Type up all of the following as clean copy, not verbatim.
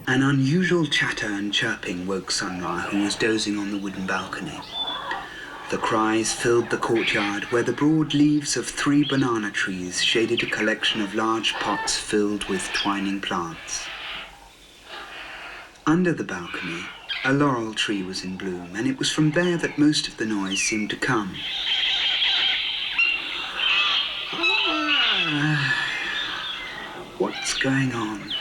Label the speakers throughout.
Speaker 1: An unusual chatter and chirping woke Sunrah, who was dozing on the wooden balcony. The cries filled the courtyard, where the broad leaves of 3 banana trees shaded a collection of large pots filled with twining plants. Under the balcony, a laurel tree was in bloom, and it was from there that most of the noise seemed to come. What's going on?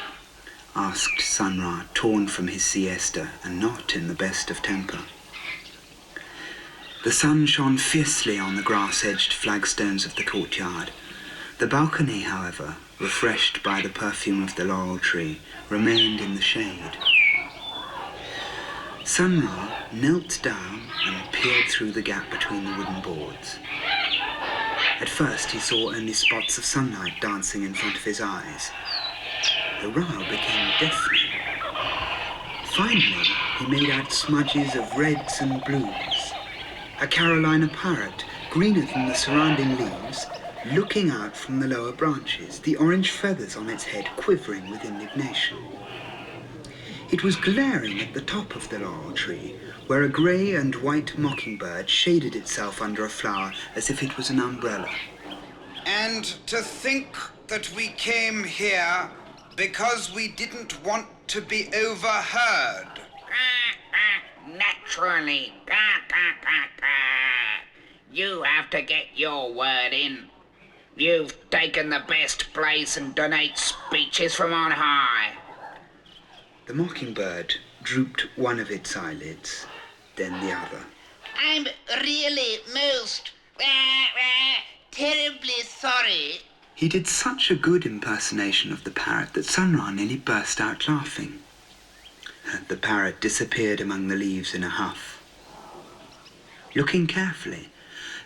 Speaker 1: Asked Sunrah, torn from his siesta and not in the best of temper. The sun shone fiercely on the grass-edged flagstones of the courtyard. The balcony, however, refreshed by the perfume of the laurel tree, remained in the shade. Sunrah knelt down and peered through the gap between the wooden boards. At first he saw only spots of sunlight dancing in front of his eyes. The row became deafening. Finally, he made out smudges of reds and blues. A Carolina parrot, greener than the surrounding leaves, looking out from the lower branches, the orange feathers on its head quivering with indignation. It was glaring at the top of the laurel tree, where a grey and white mockingbird shaded itself under a flower as if it was an umbrella.
Speaker 2: And to think that we came here because we didn't want to be overheard.
Speaker 3: Naturally. You have to get your word in. You've taken the best place and donate speeches from on high.
Speaker 1: The mockingbird drooped one of its eyelids, then the other.
Speaker 4: I'm really most terribly sorry.
Speaker 1: He did such a good impersonation of the parrot that Sunrah nearly burst out laughing. The parrot disappeared among the leaves in a huff. Looking carefully,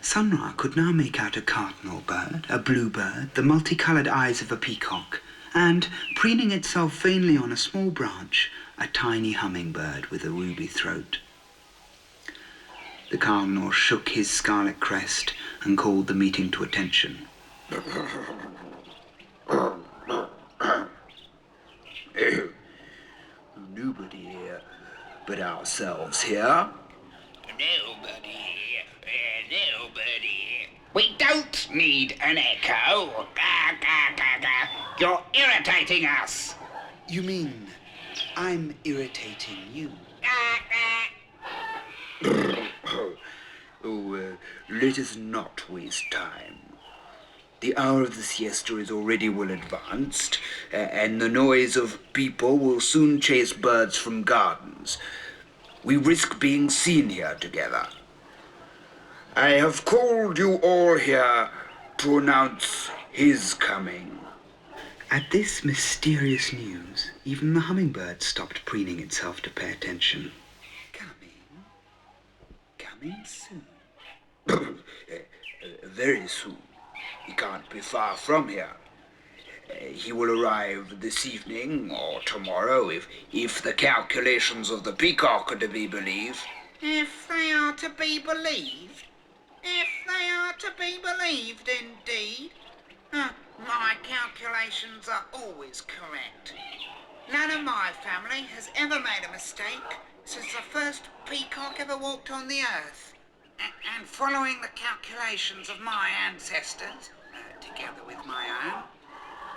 Speaker 1: Sunrah could now make out a cardinal bird, a bluebird, the multicoloured eyes of a peacock, and, preening itself vainly on a small branch, a tiny hummingbird with a ruby throat. The cardinal shook his scarlet crest and called the meeting to attention.
Speaker 2: Nobody here but ourselves here.
Speaker 3: Nobody. We don't need an echo. You're irritating us.
Speaker 1: You mean I'm irritating you?
Speaker 2: Let us not waste time. The hour of the siesta is already well advanced, and the noise of people will soon chase birds from gardens. We risk being seen here together. I have called you all here to announce his coming.
Speaker 1: At this mysterious news, even the hummingbird stopped preening itself to pay attention.
Speaker 2: Coming soon. Very soon. He can't be far from here. He will arrive this evening or tomorrow if the calculations of the peacock are to be believed.
Speaker 4: If they are to be believed? If they are to be believed, indeed. My calculations are always correct. None of my family has ever made a mistake since the first peacock ever walked on the earth. And following the calculations of my ancestors, together with my own,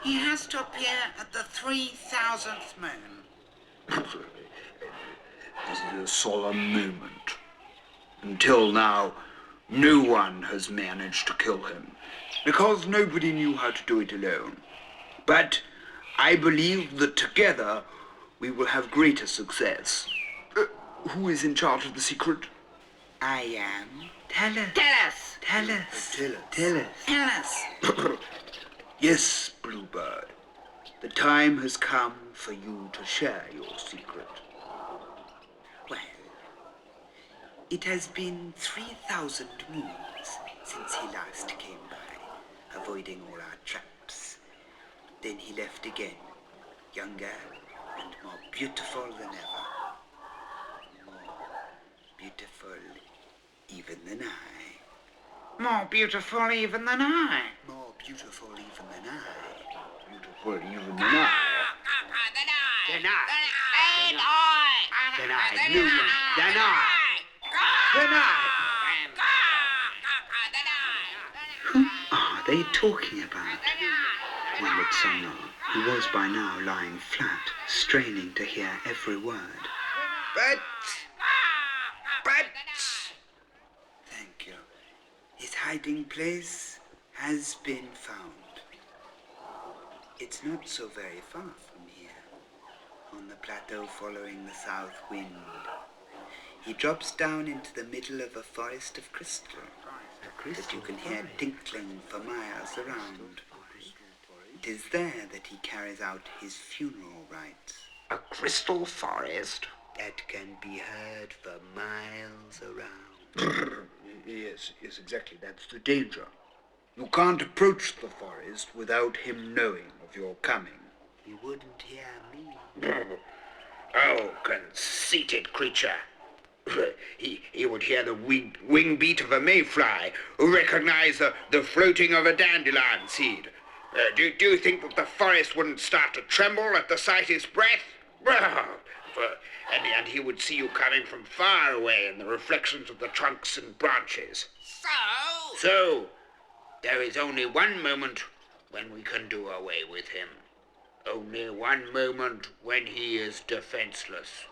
Speaker 4: he has to appear at the 3,000th moon.
Speaker 2: This is a solemn moment. Until now, no one has managed to kill him, because nobody knew how to do it alone. But I believe that together we will have greater success. Who is in charge of the secret?
Speaker 1: I am. Tell us.
Speaker 4: Tell us.
Speaker 1: Tell us.
Speaker 2: Tell us.
Speaker 1: Tell us.
Speaker 4: Tell us.
Speaker 2: Yes, Bluebird. The time has come for you to share your secret.
Speaker 1: Well, it has been 3,000 moons since he last came by, avoiding all our traps. Then he left again, younger and more beautiful than ever. More beautiful even than I.
Speaker 4: More beautiful even than I.
Speaker 1: More beautiful even than I.
Speaker 2: beautiful even than I.
Speaker 1: Who are they talking about? Wondered Sunrah, who was by now lying flat, straining to hear every word.
Speaker 2: But... Thank you. His hiding place has been found. It's not so very far from here, on the plateau following the south wind. He drops down into the middle of a forest of crystal that you can hear tinkling for miles around. It is there that he carries out his funeral rites.
Speaker 3: A crystal forest?
Speaker 2: That can be heard for miles around. Yes, exactly. That's the danger. You can't approach the forest without him knowing of your coming. He wouldn't hear me.
Speaker 3: Oh, conceited creature. He would hear the wing beat of a mayfly, recognize the floating of a dandelion seed. Do you think that the forest wouldn't start to tremble at the sight of his breath? And he would see you coming from far away in the reflections of the trunks and branches. So, there is only one moment when we can do away with him. Only one moment when he is defenseless.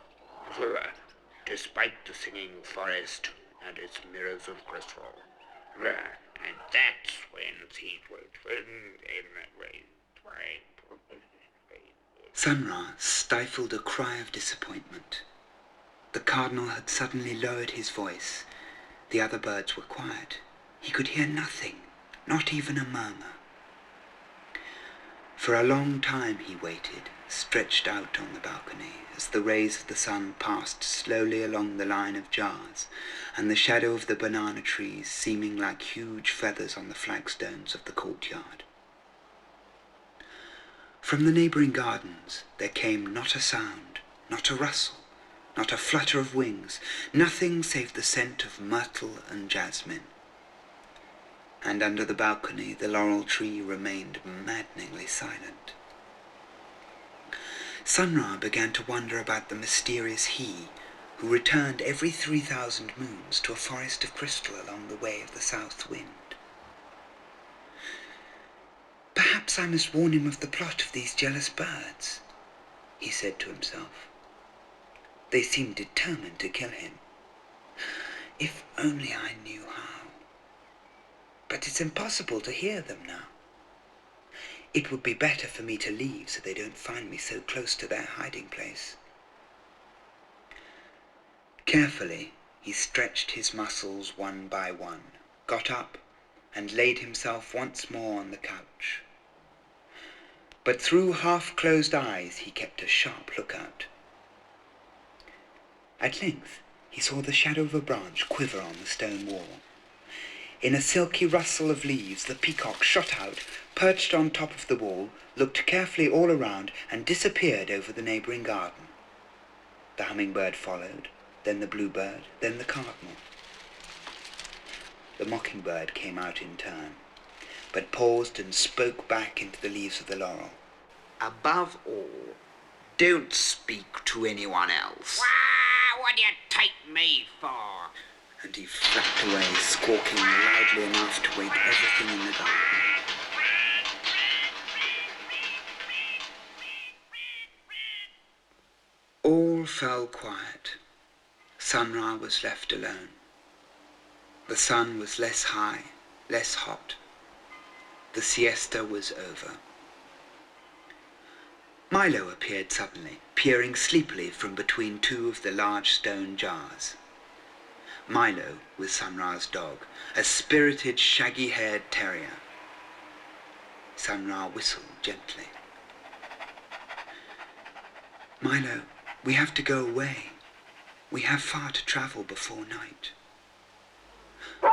Speaker 3: Despite the singing forest and its mirrors of crystal. And that's when he will turn in that way.
Speaker 1: Sunrah stifled a cry of disappointment. The cardinal had suddenly lowered his voice. The other birds were quiet. He could hear nothing, not even a murmur. For a long time he waited, stretched out on the balcony, as the rays of the sun passed slowly along the line of jars, and the shadow of the banana trees seeming like huge feathers on the flagstones of the courtyard. From the neighbouring gardens there came not a sound, not a rustle, not a flutter of wings, nothing save the scent of myrtle and jasmine. And under the balcony the laurel tree remained maddeningly silent. Sunrah began to wonder about the mysterious he who returned every 3,000 moons to a forest of crystal along the way of the south wind. Perhaps I must warn him of the plot of these jealous birds, he said to himself. They seem determined to kill him. If only I knew how. But it's impossible to hear them now. It would be better for me to leave so they don't find me so close to their hiding place. Carefully, he stretched his muscles one by one, got up, and laid himself once more on the couch. But through half-closed eyes he kept a sharp lookout. At length he saw the shadow of a branch quiver on the stone wall. In a silky rustle of leaves the peacock shot out, perched on top of the wall, looked carefully all around, and disappeared over the neighbouring garden. The hummingbird followed, then the bluebird, then the cardinal. The mockingbird came out in turn, but paused and spoke back into the leaves of the laurel.
Speaker 3: Above all, don't speak to anyone else. Why, what do you take me for?
Speaker 1: And he flapped away, squawking loudly enough to wake everything in the garden. All fell quiet. Sunrah was left alone. The sun was less high, less hot. The siesta was over. Milo appeared suddenly, peering sleepily from between two of the large stone jars. Milo was Sunrah's dog, a spirited, shaggy-haired terrier. Sunrah whistled gently. Milo, we have to go away. We have far to travel before night.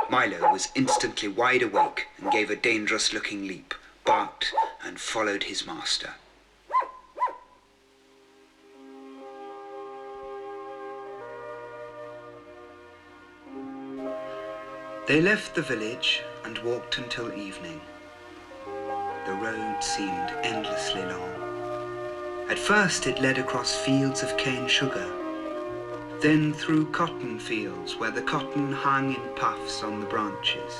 Speaker 1: Milo was instantly wide awake and gave a dangerous-looking leap, barked and followed his master. They left the village and walked until evening. The road seemed endlessly long. At first it led across fields of cane sugar, then through cotton fields where the cotton hung in puffs on the branches.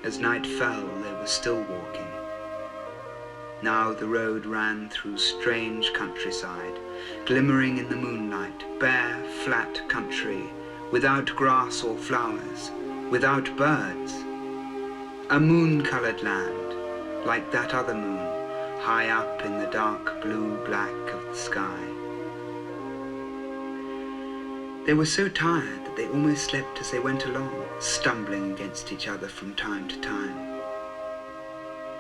Speaker 1: As night fell, they were still walking. Now the road ran through strange countryside, glimmering in the moonlight, bare, flat country, without grass or flowers, without birds. A moon-coloured land, like that other moon, high up in the dark blue-black of the sky. They were so tired that they almost slept as they went along, stumbling against each other from time to time.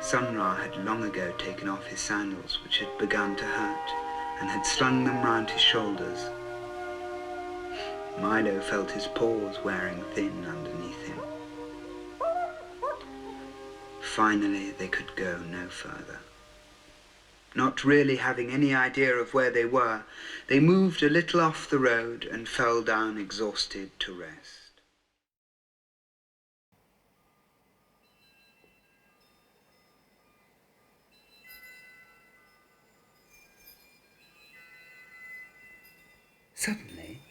Speaker 1: Sunrah had long ago taken off his sandals, which had begun to hurt, and had slung them round his shoulders. Milo felt his paws wearing thin underneath him. Finally, they could go no further. Not really having any idea of where they were, they moved a little off the road and fell down exhausted to rest. Suddenly,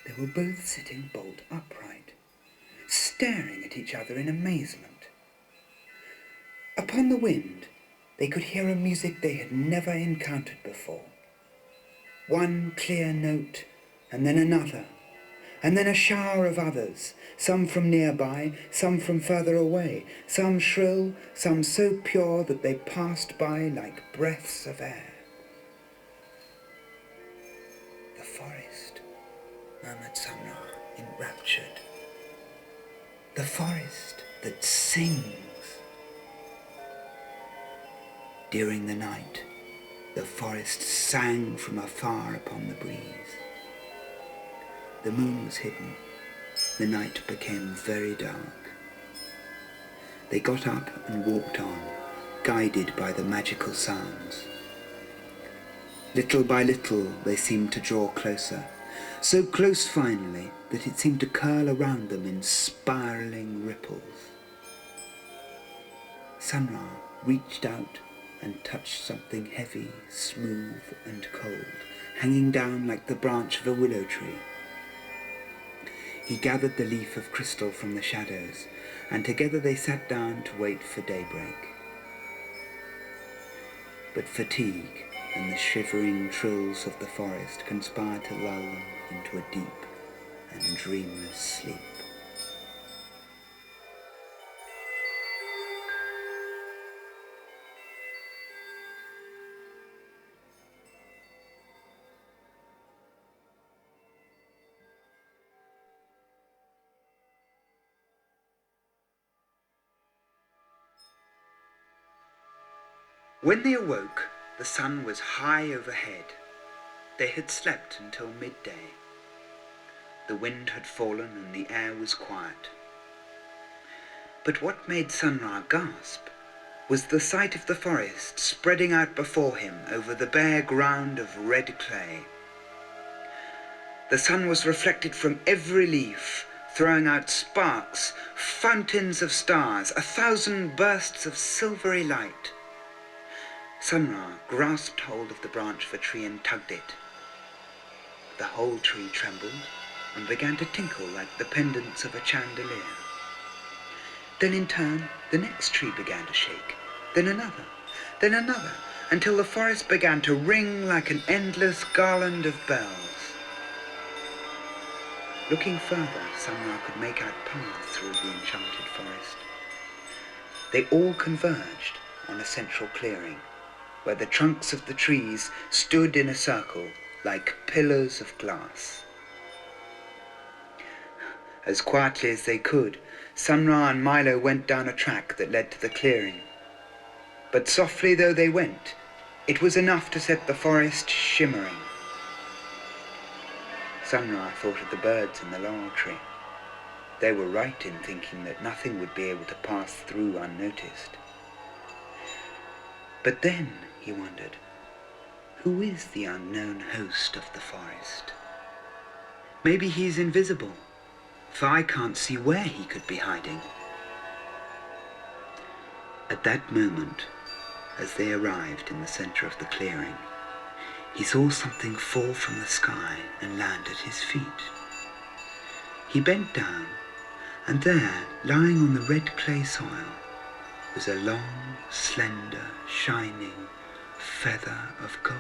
Speaker 1: they were both sitting bolt upright, staring at each other in amazement. Upon the wind, they could hear a music they had never encountered before. One clear note, and then another, and then a shower of others, some from nearby, some from further away, some shrill, some so pure that they passed by like breaths of air. "The forest," murmured Sunrah, enraptured. "The forest that sings." During the night, the forest sang from afar upon the breeze. The moon was hidden. The night became very dark. They got up and walked on, guided by the magical sounds. Little by little, they seemed to draw closer, so close finally that it seemed to curl around them in spiraling ripples. Sunrah reached out and touched something heavy, smooth and cold, hanging down like the branch of a willow tree. He gathered the leaf of crystal from the shadows, and together they sat down to wait for daybreak. But fatigue and the shivering trills of the forest conspired to lull them into a deep and dreamless sleep. When they awoke, the sun was high overhead. They had slept until midday. The wind had fallen and the air was quiet. But what made Sunrah gasp was the sight of the forest spreading out before him over the bare ground of red clay. The sun was reflected from every leaf, throwing out sparks, fountains of stars, 1,000 bursts of silvery light. Sunrah grasped hold of the branch of a tree and tugged it. The whole tree trembled and began to tinkle like the pendants of a chandelier. Then in turn, the next tree began to shake, then another, until the forest began to ring like an endless garland of bells. Looking further, Sunrah could make out paths through the enchanted forest. They all converged on a central clearing, where the trunks of the trees stood in a circle like pillars of glass. As quietly as they could, Sunrah and Milo went down a track that led to the clearing. But softly though they went, it was enough to set the forest shimmering. Sunrah thought of the birds in the laurel tree. They were right in thinking that nothing would be able to pass through unnoticed. But then, he wondered, who is the unknown host of the forest? Maybe he's invisible, for I can't see where he could be hiding. At that moment, as they arrived in the center of the clearing, he saw something fall from the sky and land at his feet. He bent down, and there, lying on the red clay soil, was a long, slender, shining feather of gold.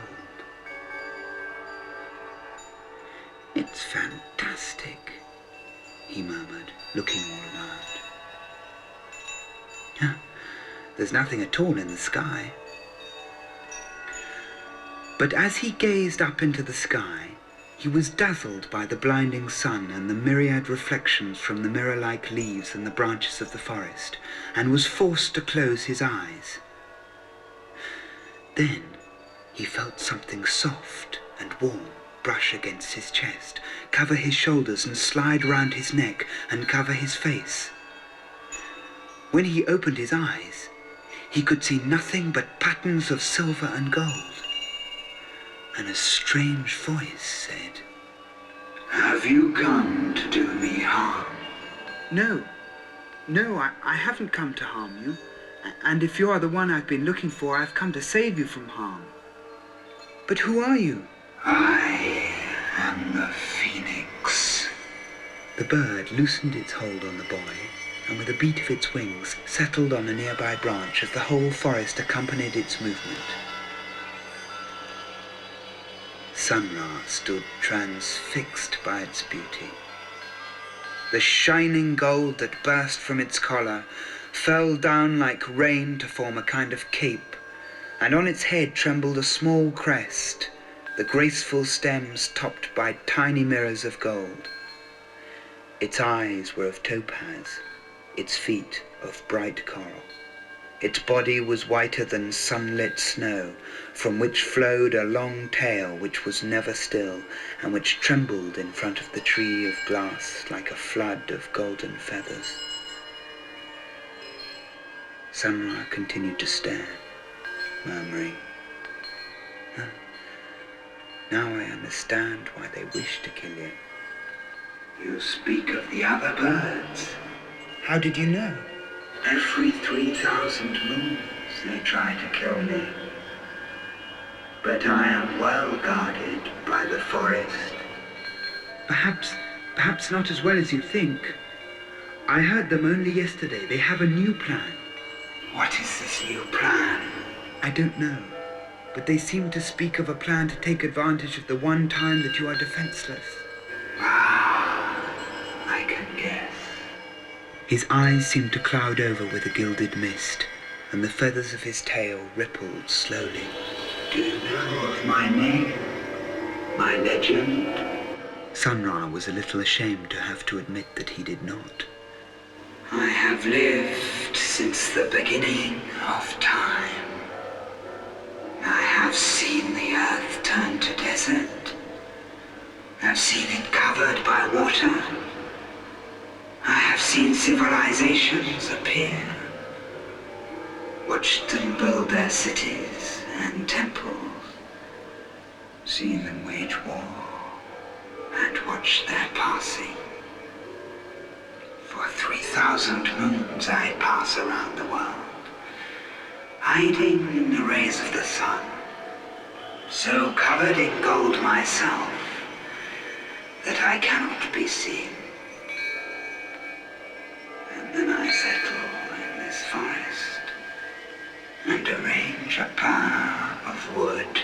Speaker 1: "It's fantastic," he murmured, looking all around. There's nothing at all in the sky. But as he gazed up into the sky, he was dazzled by the blinding sun and the myriad reflections from the mirror-like leaves and the branches of the forest, and was forced to close his eyes. Then he felt something soft and warm brush against his chest, cover his shoulders and slide round his neck and cover his face. When he opened his eyes, he could see nothing but patterns of silver and gold. And a strange voice said, "Have you come to do me harm?"
Speaker 5: No, I haven't come to harm you. And if you are the one I've been looking for, I've come to save you from harm. But who are you?
Speaker 1: "I am the Phoenix." The bird loosened its hold on the boy, and with a beat of its wings settled on a nearby branch as the whole forest accompanied its movement. Sunrah stood transfixed by its beauty. The shining gold that burst from its collar fell down like rain to form a kind of cape, and on its head trembled a small crest, the graceful stems topped by tiny mirrors of gold. Its eyes were of topaz, its feet of bright coral. Its body was whiter than sunlit snow, from which flowed a long tail which was never still, and which trembled in front of the tree of glass like a flood of golden feathers. Sunrah continued to stare, murmuring, "Now I understand why they wished to kill you." "You speak of the other birds." "How did you know?" "Every 3,000 moons they try to kill me. But I am well guarded by the forest." Perhaps not as well as you think. I heard them only yesterday. They have a new plan." "What is this new plan?" "I don't know, but they seem to speak of a plan to take advantage of the one time that you are defenseless." "I can guess." His eyes seemed to cloud over with a gilded mist, and the feathers of his tail rippled slowly. "Do you know of my name? My legend?" Sunrah was a little ashamed to have to admit that he did not. "I have lived since the beginning of time. I have seen the earth turn to desert. I've seen it covered by water. I have seen civilizations appear, watched them build their cities and temples, seen them wage war, and watched their passing. For 3,000 moons I pass around the world, hiding in the rays of the sun, so covered in gold myself that I cannot be seen. And then I settle in this forest and arrange a pile of wood.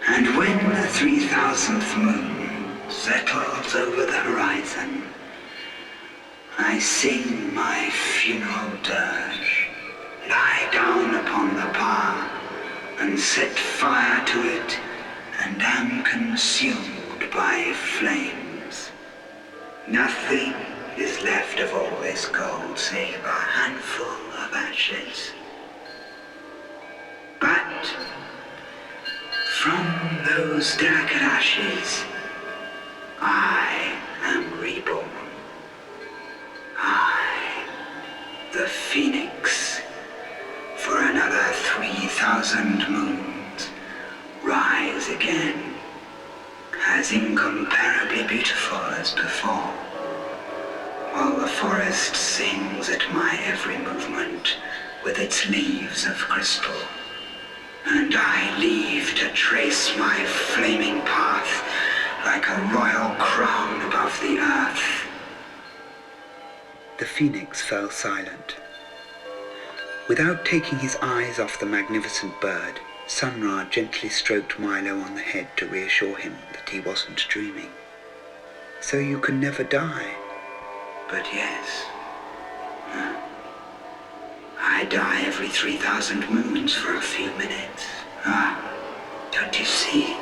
Speaker 1: And when the 3,000th moon settles over the horizon, I sing my funeral dirge, lie down upon the pyre, and set fire to it, and am consumed by flames. Nothing is left of all this gold save a handful of ashes. But from those delicate ashes, I am reborn. I, the Phoenix, for another 3,000 moons, rise again, as incomparably beautiful as before, while the forest sings at my every movement with its leaves of crystal. And I leave to trace my flaming path like a royal crown above the earth. The phoenix fell silent. Without taking his eyes off the magnificent bird, Sunrah gently stroked Milo on the head to reassure him that he wasn't dreaming. So you can never die. But yes, I die every 3,000 moons for a few minutes. Don't you see?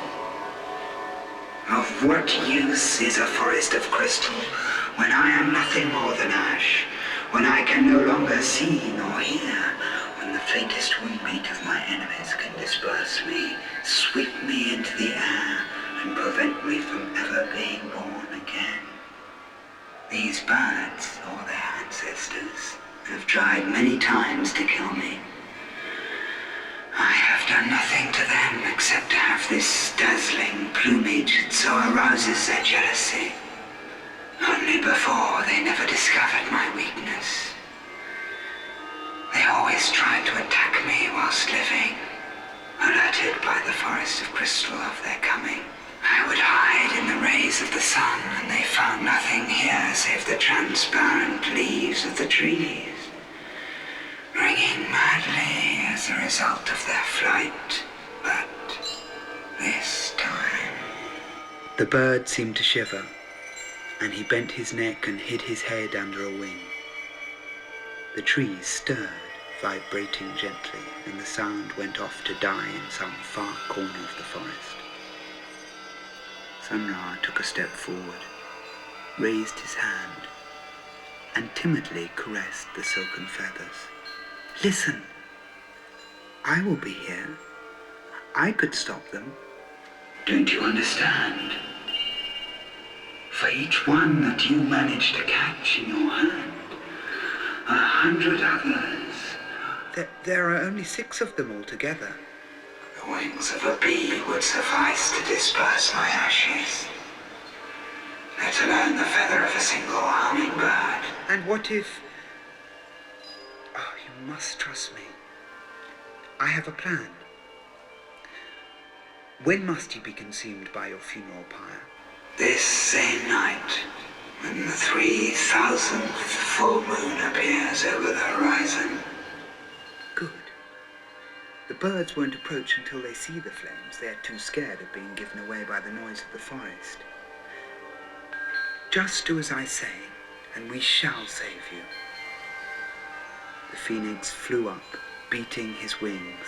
Speaker 1: Of what use is a forest of crystal when I am nothing more than ash, when I can no longer see nor hear, when the faintest wingbeat of my enemies can disperse me, sweep me into the air, and prevent me from ever being born again? These birds, or their ancestors, have tried many times to kill me. I have done nothing to them except to have this dazzling plumage that so arouses their jealousy. Only before, they never discovered my weakness. They always tried to attack me whilst living, alerted by the forest of crystal of their coming. I would hide in the rays of the sun, and they found nothing here save the transparent leaves of the trees, ringing madly as a result of their flight. But this time... The bird seemed to shiver, and he bent his neck and hid his head under a wing. The trees stirred, vibrating gently, and the sound went off to die in some far corner of the forest. Sunrah took a step forward, raised his hand, and timidly caressed the silken feathers. Listen, I will be here. I could stop them. Don't you understand? For each one that you manage to catch in your hand, 100 others. There are only 6 of them altogether. The wings of a bee would suffice to disperse my ashes, let alone the feather of a single hummingbird. And what if... Oh, you must trust me. I have a plan. When must you be consumed by your funeral pyre? This same night, when the 3,000th full moon appears over the horizon. Good. The birds won't approach until they see the flames. They are too scared of being given away by the noise of the forest. Just do as I say, and we shall save you. The phoenix flew up, beating his wings,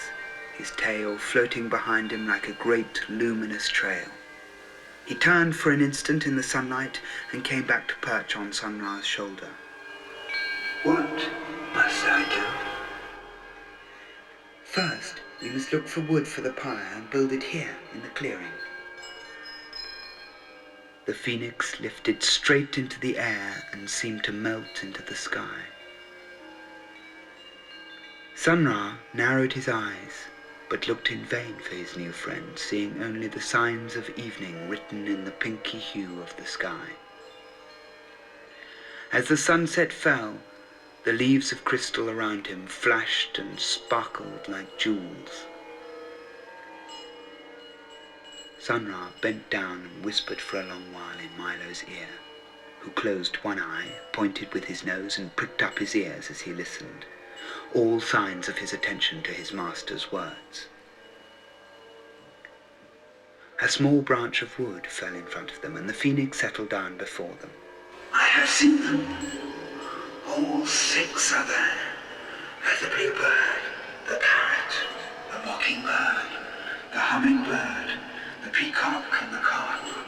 Speaker 1: his tail floating behind him like a great luminous trail. He turned for an instant in the sunlight and came back to perch on Sunrah's shoulder. What must I do? First, we must look for wood for the pyre and build it here in the clearing. The phoenix lifted straight into the air and seemed to melt into the sky. Sunrah narrowed his eyes, but looked in vain for his new friend, seeing only the signs of evening written in the pinky hue of the sky. As the sunset fell, the leaves of crystal around him flashed and sparkled like jewels. Sunrah bent down and whispered for a long while in Milo's ear, who closed one eye, pointed with his nose, and pricked up his ears as he listened, all signs of his attention to his master's words. A small branch of wood fell in front of them, and the phoenix settled down before them. I have seen them. All 6 are there. The bluebird, the parrot, the mockingbird, the hummingbird, the peacock, and the cardinal.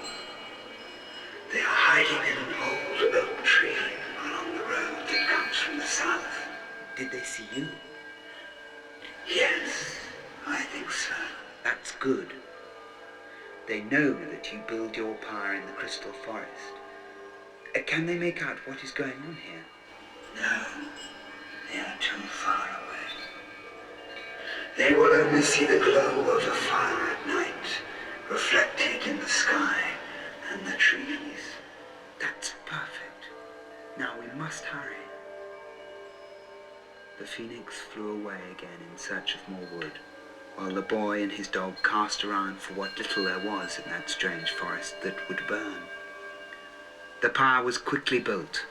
Speaker 1: They are hiding in an old oak tree along the road that comes from the south. Did they see you? Yes, I think so. That's good. They know that you build your pyre in the crystal forest. Can they make out what is going on here? No, they are too far away. They will only see the glow of a fire at night, reflected in the sky and the trees. That's perfect. Now we must hurry." The phoenix flew away again in search of more wood, while the boy and his dog cast around for what little there was in that strange forest that would burn. The pyre was quickly built.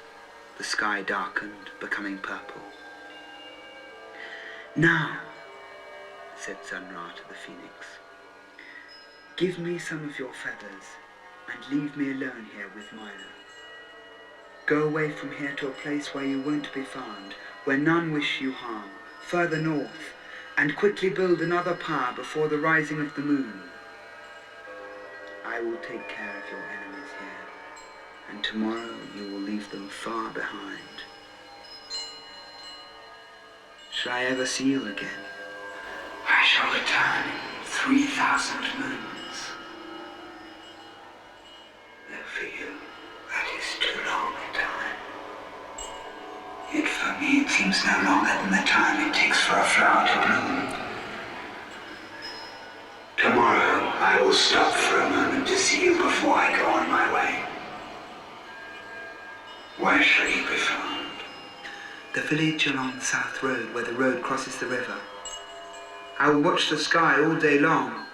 Speaker 1: The sky darkened, becoming purple. "Now," said Sunrah to the phoenix, "give me some of your feathers and leave me alone here with Milo. Go away from here to a place where you won't be found, where none wish you harm, further north, and quickly build another pyre before the rising of the moon. I will take care of your enemies here, and tomorrow you will leave them far behind. Shall I ever see you again?" "I shall return in 3,000 moons. Though for you, that is too long a time. Yet for me it seems no longer than the time it takes for a flower to bloom. Tomorrow I will stop for a moment to see you before I go on my way. Where shall you be found?" "The village along the south road, where the road crosses the river. I will watch the sky all day long."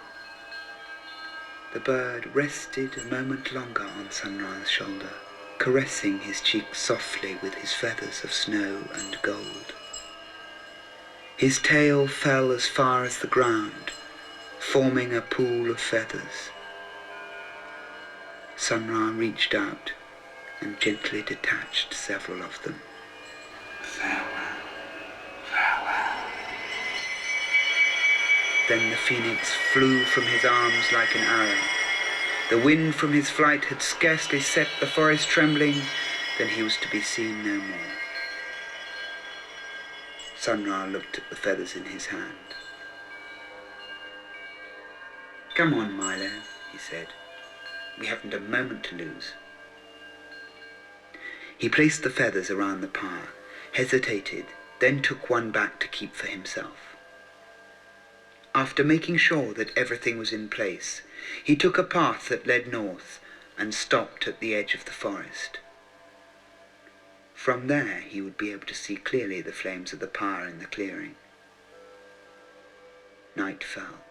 Speaker 1: The bird rested a moment longer on Sunrah's shoulder, caressing his cheek softly with his feathers of snow and gold. His tail fell as far as the ground, forming a pool of feathers. Sunrah reached out and gently detached several of them. "Farewell, farewell." Then the phoenix flew from his arms like an arrow. The wind from his flight had scarcely set the forest trembling, than he was to be seen no more. Sunrah looked at the feathers in his hand. "Come on, Milo," he said. "We haven't a moment to lose." He placed the feathers around the pyre, hesitated, then took one back to keep for himself. After making sure that everything was in place, he took a path that led north and stopped at the edge of the forest. From there he would be able to see clearly the flames of the pyre in the clearing. Night fell.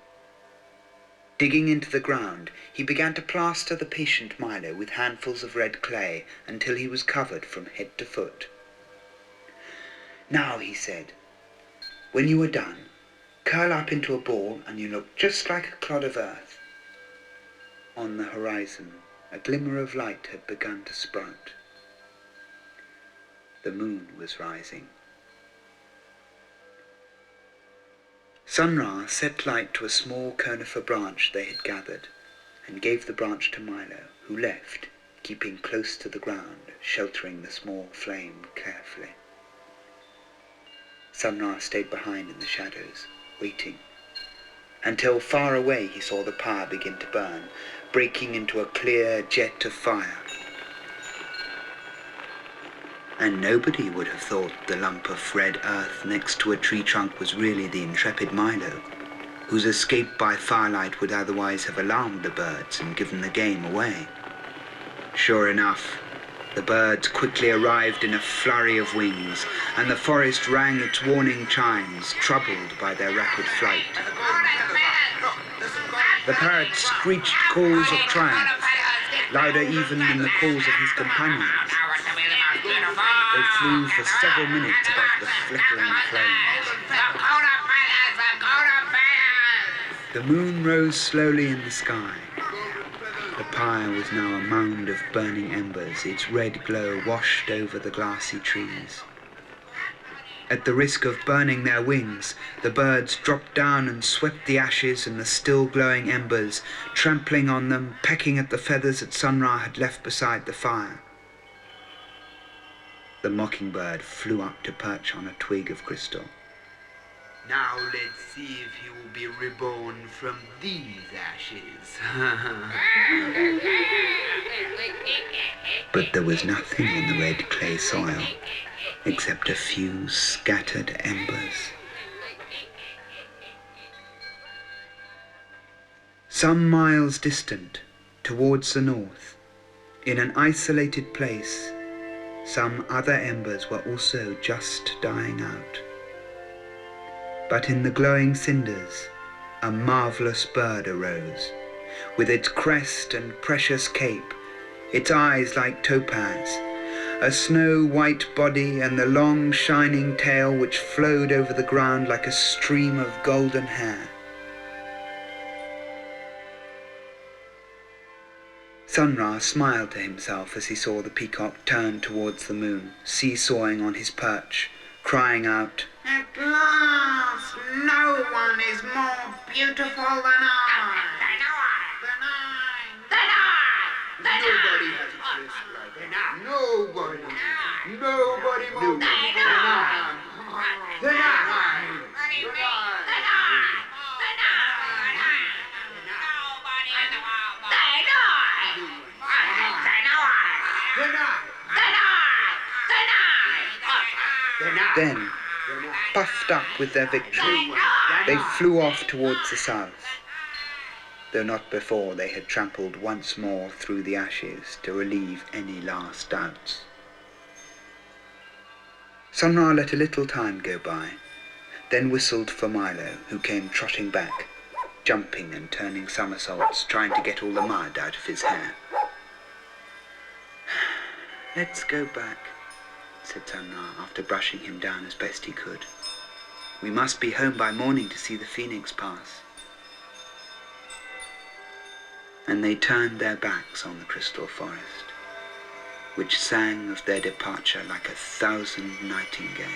Speaker 1: Digging into the ground, he began to plaster the patient Milo with handfuls of red clay until he was covered from head to foot. "Now," he said, "when you are done, curl up into a ball and you look just like a clod of earth." On the horizon, a glimmer of light had begun to sprout. The moon was rising. Sunrah set light to a small conifer branch they had gathered, and gave the branch to Milo, who left, keeping close to the ground, sheltering the small flame carefully. Sunrah stayed behind in the shadows, waiting, until far away he saw the pyre begin to burn, breaking into a clear jet of fire. And nobody would have thought the lump of red earth next to a tree trunk was really the intrepid Milo, whose escape by firelight would otherwise have alarmed the birds and given the game away. Sure enough, the birds quickly arrived in a flurry of wings, and the forest rang its warning chimes, troubled by their rapid flight. The parrot screeched calls of triumph, louder even than the calls of his companions. They flew for several minutes above the flickering flames. The moon rose slowly in the sky. The pyre was now a mound of burning embers, its red glow washed over the glassy trees. At the risk of burning their wings, the birds dropped down and swept the ashes and the still glowing embers, trampling on them, pecking at the feathers that Sunrah had left beside the fire. The mockingbird flew up to perch on a twig of crystal. "Now let's see if he will be reborn from these ashes." But there was nothing in the red clay soil, except a few scattered embers. Some miles distant, towards the north, in an isolated place, Some other embers were also just dying out. But in the glowing cinders, a marvelous bird arose, with its crest and precious cape, its eyes like topaz, a snow-white body and the long shining tail which flowed over the ground like a stream of golden hair. Sunrah smiled to himself as he saw the peacock turn towards the moon, seesawing on his perch, crying out,
Speaker 4: At last, no one is more beautiful than I.
Speaker 3: Nobody has a face like that. Nobody more than I.
Speaker 1: Then, puffed up with their victory, they flew off towards the south, though not before they had trampled once more through the ashes to relieve any last doubts. Sunrah let a little time go by, then whistled for Milo, who came trotting back, jumping and turning somersaults, trying to get all the mud out of his hair. "Let's go back," said Sunrah, after brushing him down as best he could. "We must be home by morning to see the phoenix pass." And they turned their backs on the crystal forest, which sang of their departure like 1,000 nightingales.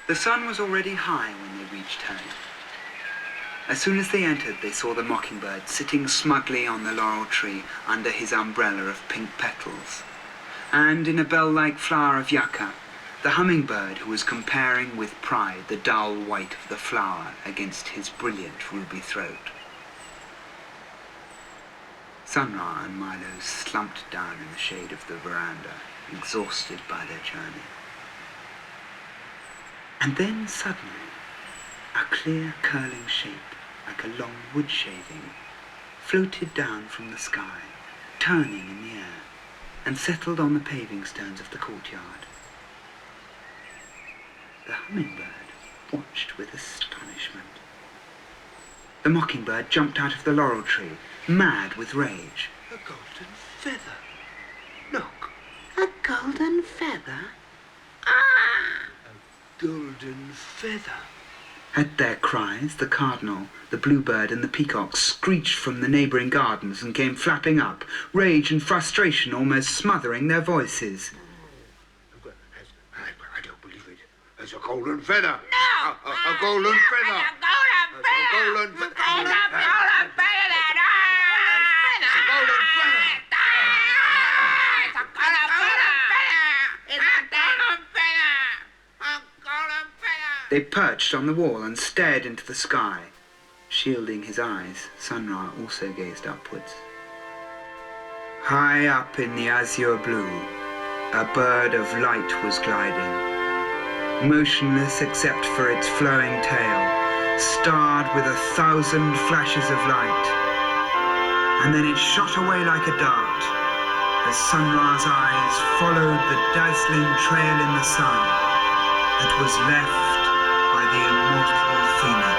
Speaker 1: The sun was already high when they reached home. As soon as they entered, they saw the mockingbird sitting smugly on the laurel tree under his umbrella of pink petals, and in a bell-like flower of yucca, the hummingbird who was comparing with pride the dull white of the flower against his brilliant ruby throat. Sunrah and Milo slumped down in the shade of the veranda, exhausted by their journey. And then suddenly, a clear curling shape, like a long wood shaving, floated down from the sky, turning in the air, and settled on the paving stones of the courtyard. The hummingbird watched with astonishment. The mockingbird jumped out of the laurel tree, mad with rage.
Speaker 2: A golden feather. Look,
Speaker 4: A golden feather?
Speaker 2: golden feather.
Speaker 1: At their cries, the cardinal, the bluebird, and the peacock screeched from the neighbouring gardens and came flapping up, rage and frustration almost smothering their voices.
Speaker 3: I don't believe it. It's a golden feather.
Speaker 4: No!
Speaker 3: A golden feather.
Speaker 4: A golden feather!
Speaker 3: A golden feather.
Speaker 1: They perched on the wall and stared into the sky. Shielding his eyes, Sunrah also gazed upwards. High up in the azure blue, a bird of light was gliding, motionless except for its flowing tail, starred with 1,000 flashes of light. And then it shot away like a dart, as Sunrah's eyes followed the dazzling trail in the sun that was left by the immortal phoenix.